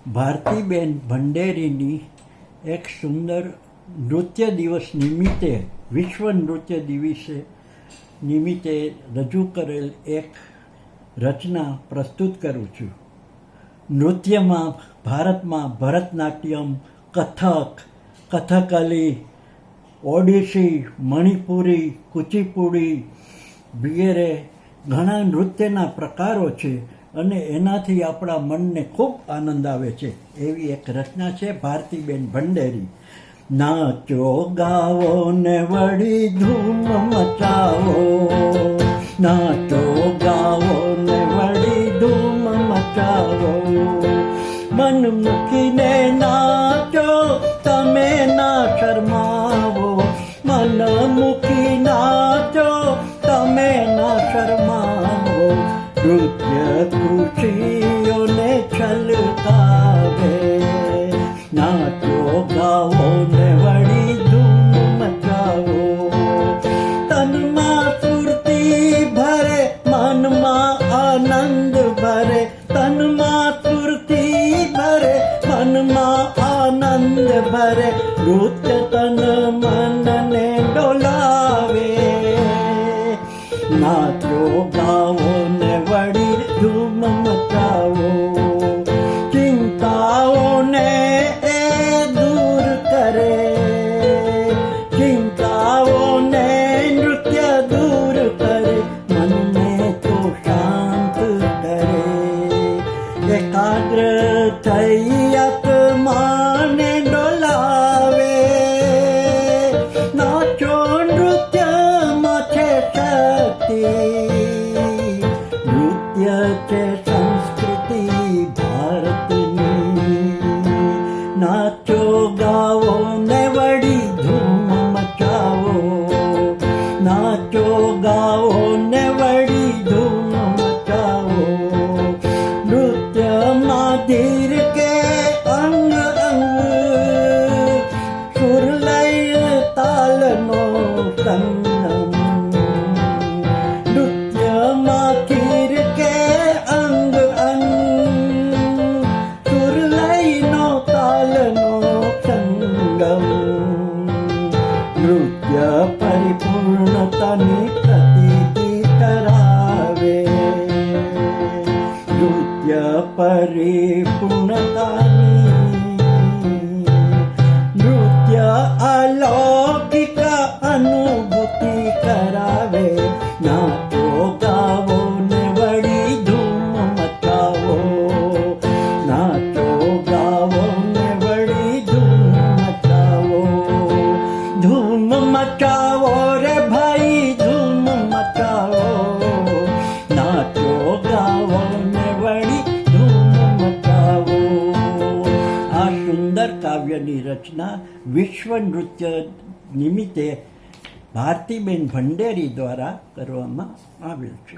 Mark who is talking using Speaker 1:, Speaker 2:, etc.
Speaker 1: ભારતીબેન ભંડેરીની એક સુંદર નૃત્ય દિવસ નિમિત્તે, વિશ્વ નૃત્ય દિવસે નિમિત્તે રજૂ કરેલ એક રચના પ્રસ્તુત કરું છું. નૃત્યમાં ભારતમાં ભરતનાટ્યમ, કથક, કથકલી, ઓડિસી, મણિપુરી, કુચીપુડી વગેરે ઘણા નૃત્યના પ્રકારો છે અને એનાથી આપણા મનને ખૂબ આનંદ આવે છે. એવી એક રચના છે ભારતીબેન ભંડેરી. નાચો ગાવો ને વળી ધૂમ મચાવો, નાચો ગાવો ને વળી ધૂમ મચાવો, મન મૂકીને નાચો તમે ના શરમાવો, મન મૂકી નાચો તમે ના શરમાવો, નૃત્ય ખુશીઓને છલકાવે, નાચો ગાવો ને વળી ધૂમ મચાવો, તનમાં સ્ફૂર્તિ ભરે મનમાં આનંદ ભરે, તનમાં સ્ફૂર્તિ ભરે મનમાં આનંદ ભરે, નૃત્ય તન મનને ડોલાવે, નાચો ગાવો ને વળી ધૂમ મચાવો, ચિંતાઓને એ દૂર કરે, ચિંતાઓને નૃત્ય દૂર કરે, મનને તો શાંત કરે, એકાગ્ર થઈ આત્માને ડોલાવે, નાચો નૃત્યમાં છે શક્તિ, નૃત્ય છે સંસ્કૃતિ ભારતની, નાચો ગાવો ને વળી ધૂમ મચાવો, નાચો ગાવો ને વળી ધૂમ મચાવો, નૃત્યમાં ધીર કે અંગ અંગ, સુર લય તાલનો સંગમ, નૃત્યમાં ધીર કે અંગ અંગ, સુર લયનો તાલનો સંગમ, નૃત્ય પરિપૂર્ણતાની પ્રતીતિ કરાવે, નૃત્ય પરિપૂર્ણતાની, નૃત્ય અલૌકિક અનુભૂતિ કરાવે, નાચો ગાવો ને વળી ધૂમ મચાવો, નાચો ગાવો ને વળી ધૂમ મચાવો, ધૂમ મચાવો રે ભાઈ ધૂમ મચાવો, નાચો ગાવો ને વળી ધૂમ મચાવો. આ સુંદર કાવ્યની રચના વિશ્વ નૃત્ય નિમિત્તે ભારતીબેન ભંડેરી દ્વારા કરવામાં આવેલ છે.